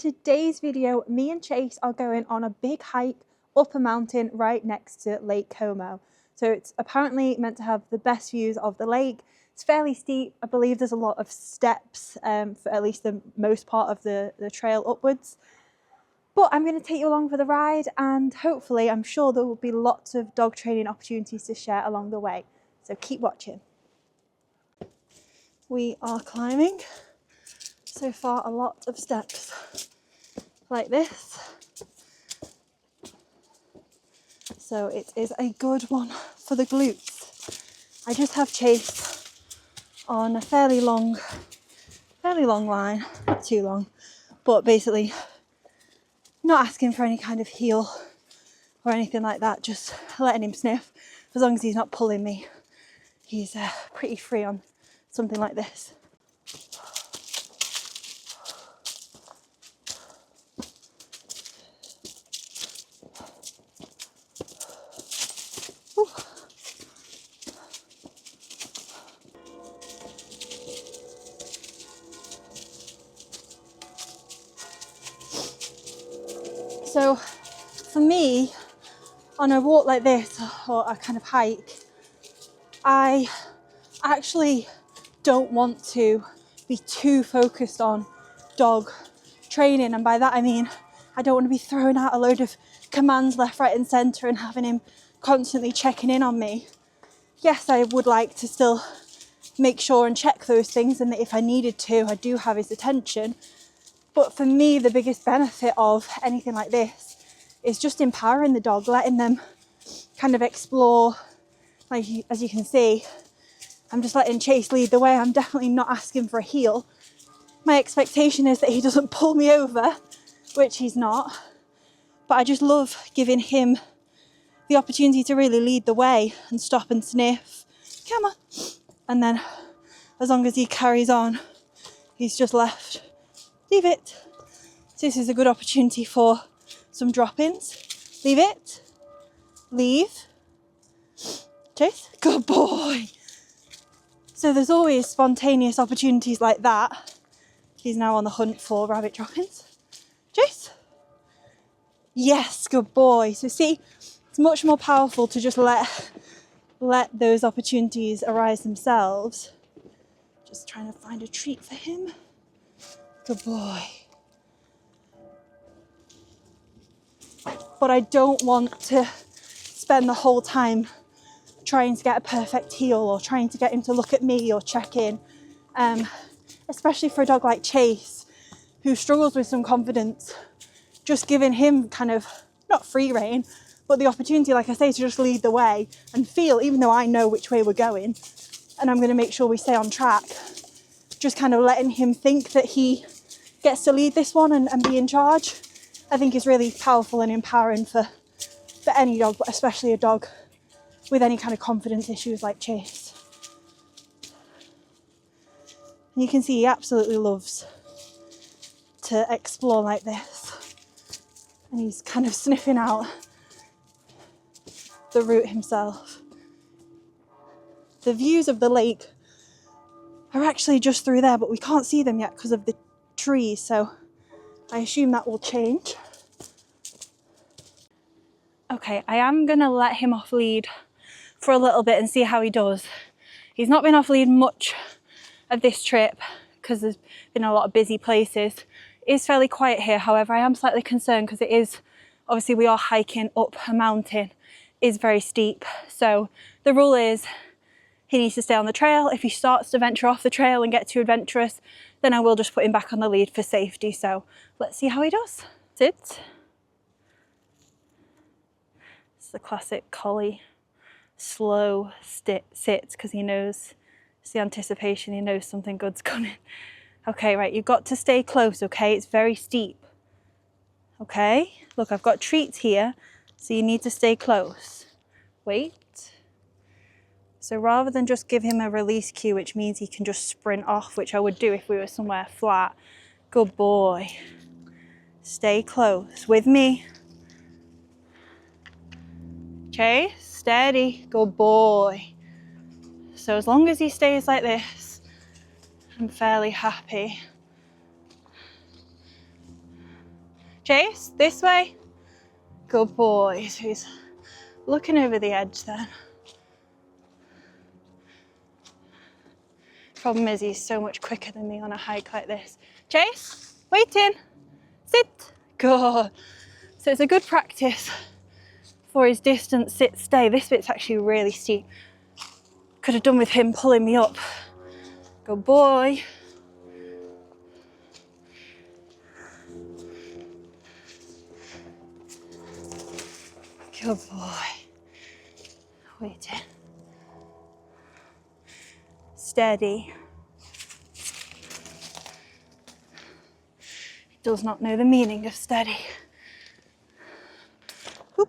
today's video, me and Chase are going on a big hike up a mountain right next to Lake Como. So it's apparently meant to have the best views of the lake. It's fairly steep. I believe there's a lot of steps for at least the most part of the trail upwards. But I'm going to take you along for the ride, and hopefully I'm sure there will be lots of dog training opportunities to share along the way. So keep watching. We are climbing. So far a lot of steps like this. So it is a good one for the glutes. I just have Chase on a fairly long line, not too long, but basically not asking for any kind of heel or anything like that, just letting him sniff. As long as he's not pulling me, he's pretty free on something like this. So for me, on a walk like this or a kind of hike, I actually don't want to be too focused on dog training, and by that I mean I don't want to be throwing out a load of commands left, right and centre and having him constantly checking in on me. Yes, I would like to still make sure and check those things, and that if I needed to, I do have his attention. But for me, the biggest benefit of anything like this is just empowering the dog, letting them kind of explore. Like, as you can see, I'm just letting Chase lead the way. I'm definitely not asking for a heel. My expectation is that he doesn't pull me over, which he's not. But I just love giving him the opportunity to really lead the way and stop and sniff. Come on. And then as long as he carries on, he's just left. Leave it. So this is a good opportunity for some drop-ins. Leave it. Leave. Chase. Good boy. So there's always spontaneous opportunities like that. He's now on the hunt for rabbit drop-ins. Chase. Yes, good boy. So see, it's much more powerful to just let those opportunities arise themselves. Just trying to find a treat for him. Good boy. But I don't want to spend the whole time trying to get a perfect heel or trying to get him to look at me or check in. Especially for a dog like Chase, who struggles with some confidence. Just giving him kind of, not free rein, but the opportunity, like I say, to just lead the way and feel, even though I know which way we're going, and I'm going to make sure we stay on track, just kind of letting him think that he gets to lead this one and be in charge, I think is really powerful and empowering for any dog, but especially a dog with any kind of confidence issues like Chase. And you can see he absolutely loves to explore like this. And he's kind of sniffing out the route himself. The views of the lake are actually just through there, but we can't see them yet because of the trees, so I assume that will change. Okay, I am gonna let him off lead for a little bit and see how he does. He's not been off lead much of this trip because there's been a lot of busy places. It is fairly quiet here, however, I am slightly concerned because it is, obviously we are hiking up a mountain, it is very steep. So the rule is he needs to stay on the trail. If he starts to venture off the trail and get too adventurous, then I will just put him back on the lead for safety. So let's see how he does. Sit. It's the classic collie slow sit because he knows, it's the anticipation, he knows something good's coming. Okay, right, you've got to stay close, okay? It's very steep. Okay, look, I've got treats here, so you need to stay close. Wait. So rather than just give him a release cue, which means he can just sprint off, which I would do if we were somewhere flat. Good boy. Stay close with me. Chase, steady. Good boy. So as long as he stays like this, I'm fairly happy. Chase, this way. Good boy. So he's looking over the edge then. Problem is he's so much quicker than me on a hike like this. Chase, waiting, sit, good. So it's a good practice for his distance sit stay. This bit's actually really steep. Could have done with him pulling me up. Good boy. Good boy. Waiting. Steady. He does not know the meaning of steady. Whoop.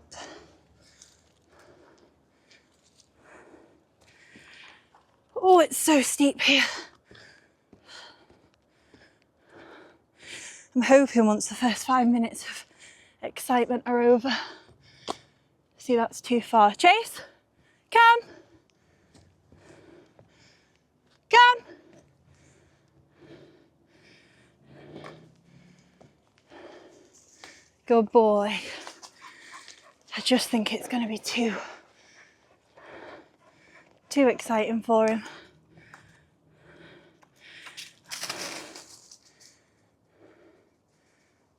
Oh, it's so steep here. I'm hoping once the first 5 minutes of excitement are over. See, that's too far. Chase, come. Come. Good boy. I just think it's going to be too exciting for him.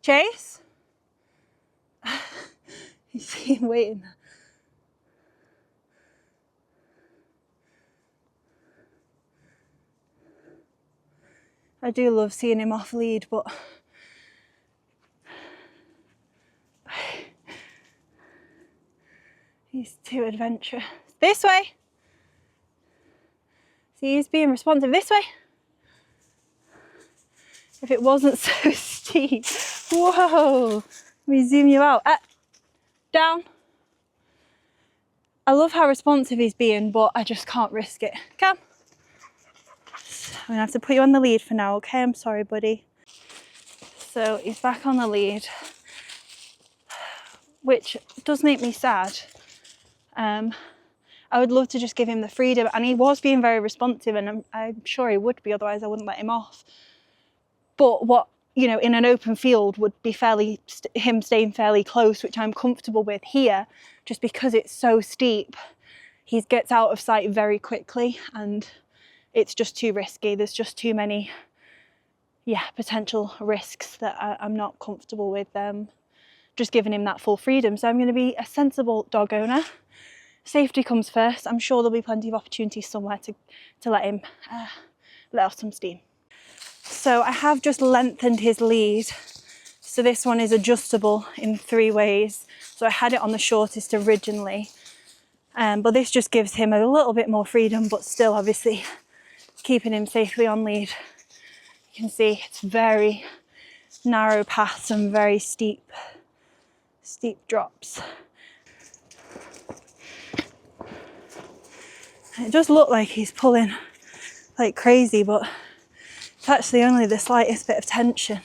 Chase? You see him waiting. I do love seeing him off lead, but he's too adventurous. This way. See, he's being responsive. This way. If it wasn't so steep. Whoa. Let me zoom you out. Down. I love how responsive he's being, but I just can't risk it. Come. I'm gonna have to put you on the lead for now, okay? I'm sorry, buddy. So he's back on the lead, which does make me sad. I would love to just give him the freedom, and he was being very responsive, and I'm sure he would be, otherwise I wouldn't let him off. But what, you know, in an open field would be him staying fairly close, which I'm comfortable with. Here, just because it's so steep, he gets out of sight very quickly, and it's just too risky. There's just too many, potential risks that I'm not comfortable with just giving him that full freedom. So I'm going to be a sensible dog owner. Safety comes first. I'm sure there'll be plenty of opportunities somewhere to let him let off some steam. So I have just lengthened his lead. So this one is adjustable in 3 ways. So I had it on the shortest originally, but this just gives him a little bit more freedom, but still obviously keeping him safely on lead. You can see it's very narrow paths and very steep drops. It does look like he's pulling like crazy, but it's actually only the slightest bit of tension,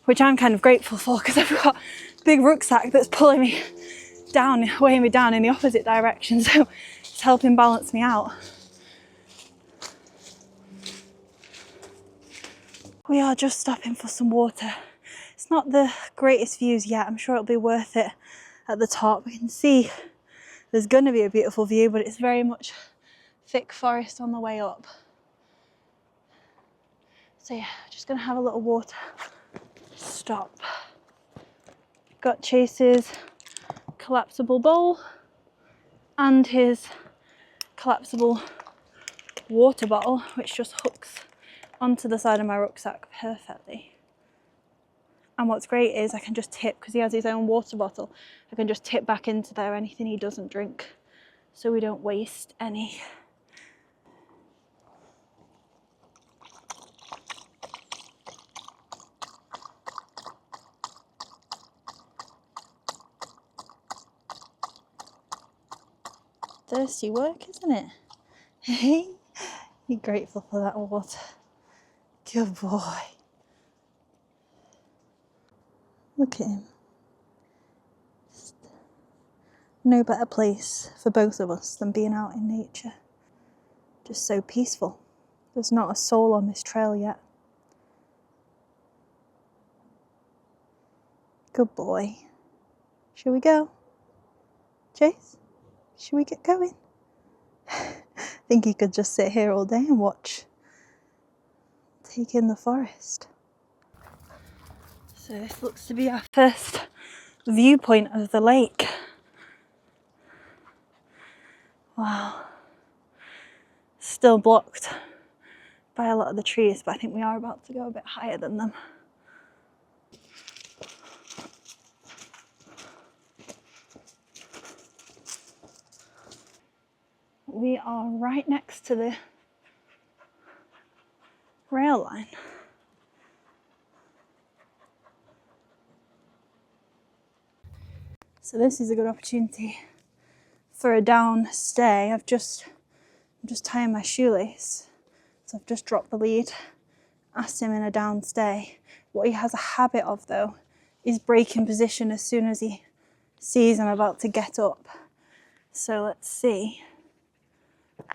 which I'm kind of grateful for, because I've got a big rucksack that's pulling me down, weighing me down in the opposite direction, so it's helping balance me out. We are just stopping for some water. It's not the greatest views yet. I'm sure it'll be worth it at the top. We can see there's going to be a beautiful view, but it's very much thick forest on the way up. So yeah, just going to have a little water stop. Got Chase's collapsible bowl and his collapsible water bottle, which just hooks onto the side of my rucksack perfectly. And what's great is I can just tip, because he has his own water bottle, I can just tip back into there anything he doesn't drink, so we don't waste any. Thirsty work, isn't it? Hey, you're grateful for that water. Good boy. Look at him. Just no better place for both of us than being out in nature. Just so peaceful. There's not a soul on this trail yet. Good boy. Shall we go? Chase? Should we get going? I think he could just sit here all day and watch. Take in the forest. So this looks to be our first viewpoint of the lake. Wow. Still blocked by a lot of the trees, but I think we are about to go a bit higher than them. We are right next to the rail line. So this is a good opportunity for a down stay. I'm just tying my shoelace. So I've just dropped the lead, asked him in a down stay. What he has a habit of though is breaking position as soon as he sees I'm about to get up. So let's see,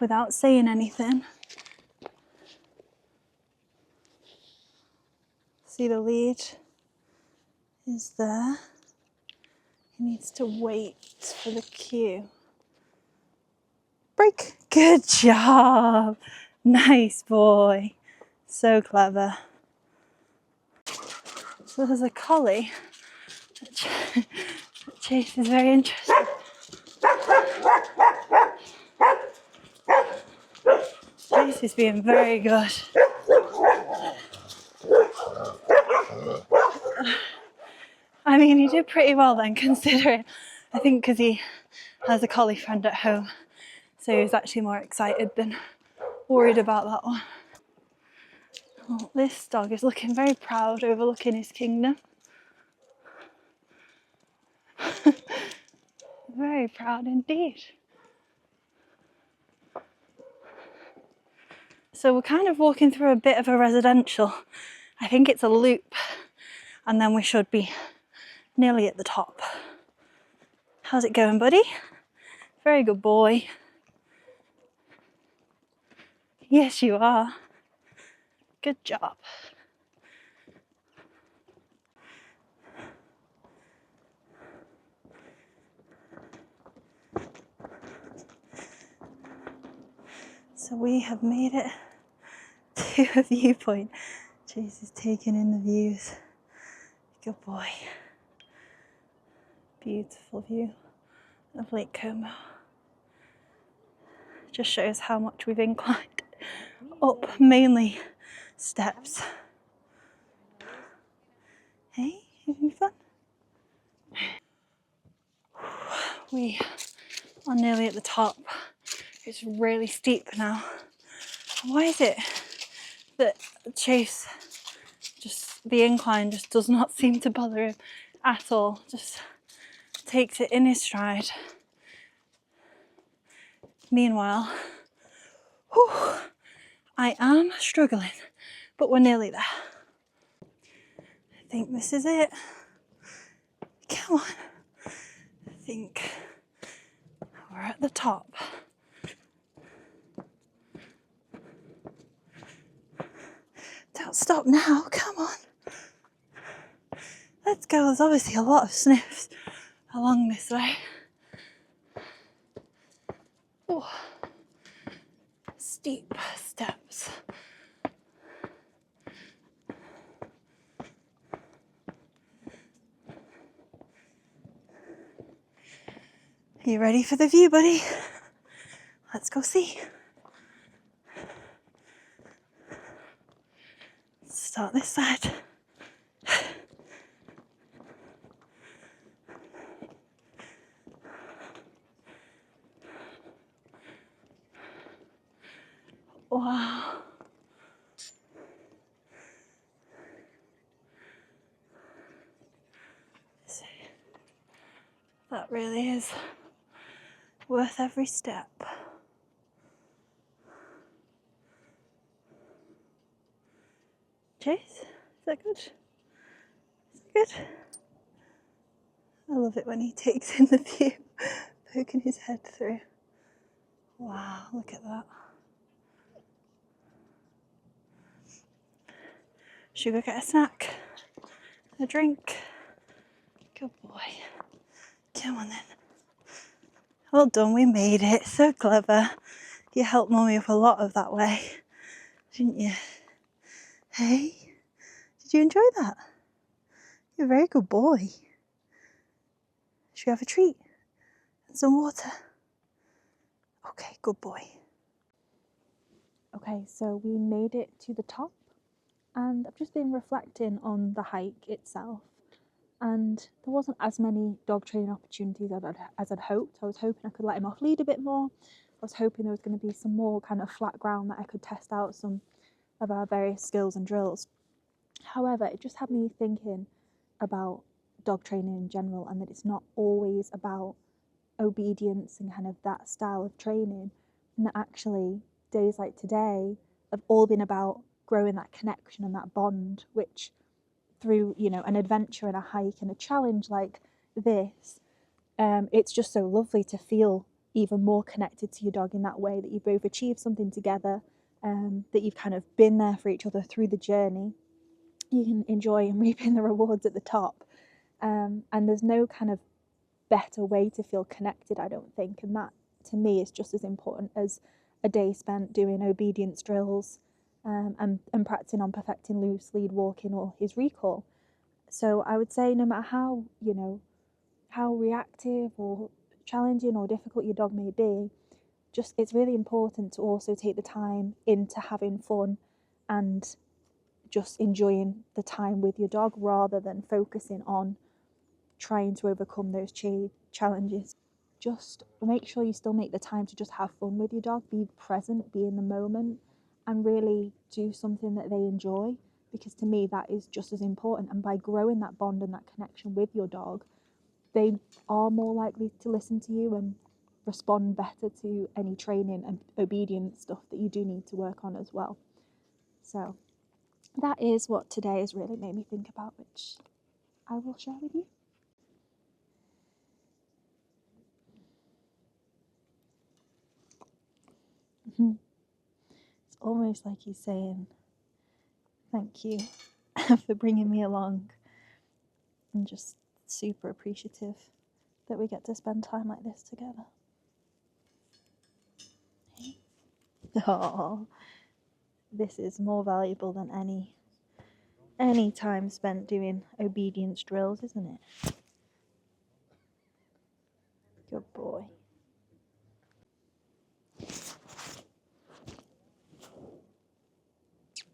without saying anything. See, the lead is there. He needs to wait for the cue. Break. Good job. Nice boy. So clever. So there's a collie that Chase is very interested. Chase is being very good. I mean, he did pretty well then, considering, I think because he has a collie friend at home. So he was actually more excited than worried about that one. Oh, this dog is looking very proud, overlooking his kingdom. Very proud indeed. So we're kind of walking through a bit of a residential. I think it's a loop, and then we should be nearly at the top. How's it going, buddy? Very good boy. Yes, you are. Good job. So we have made it to a viewpoint. Chase is taking in the views. Good boy. Beautiful view of Lake Como. Just shows how much we've inclined up, mainly steps. Hey, having fun? We are nearly at the top. It's really steep now. Why is it that Chase, just the incline just does not seem to bother him at all? Just takes it in his stride. Meanwhile, I am struggling, but we're nearly there. I think this is it. Come on. I think we're at the top. Don't stop now, come on. Let's go. There's obviously a lot of sniffs along this way. Oh, steep steps. Are you ready for the view, buddy? Let's go see. Start this side. Wow. That really is worth every step. Chase, is that good? Is that good? I love it when he takes in the view, poking his head through. Wow, look at that. Should we go get a snack? A drink? Good boy. Come on then. Well done, we made it. So clever. You helped Mummy up a lot of that way, didn't you? Hey, did you enjoy that? You're a very good boy. Should we have a treat? And some water? Okay, good boy. Okay, so we made it to the top, and I've just been reflecting on the hike itself, and there wasn't as many dog training opportunities as I'd hoped. I was hoping I could let him off lead a bit more. I was hoping there was going to be some more kind of flat ground that I could test out some of our various skills and drills. However, it just had me thinking about dog training in general, and that it's not always about obedience and kind of that style of training, and that actually days like today have all been about growing that connection and that bond, which through, you know, an adventure and a hike and a challenge like this, it's just so lovely to feel even more connected to your dog in that way, that you've both achieved something together, that you've kind of been there for each other through the journey. You can enjoy and reap in the rewards at the top, and there's no kind of better way to feel connected, I don't think, and that to me is just as important as a day spent doing obedience drills, and practicing on perfecting loose lead walking or his recall. So I would say no matter how, you know, how reactive or challenging or difficult your dog may be, just it's really important to also take the time into having fun and just enjoying the time with your dog rather than focusing on trying to overcome those challenges. Just make sure you still make the time to just have fun with your dog, be present, be in the moment, and really do something that they enjoy, because to me that is just as important. And by growing that bond and that connection with your dog, they are more likely to listen to you and respond better to any training and obedience stuff that you do need to work on as well. So that is what today has really made me think about, which I will share with you. It's almost like he's saying, thank you for bringing me along. I'm just super appreciative that we get to spend time like this together. Oh, this is more valuable than any time spent doing obedience drills, isn't it? Good boy.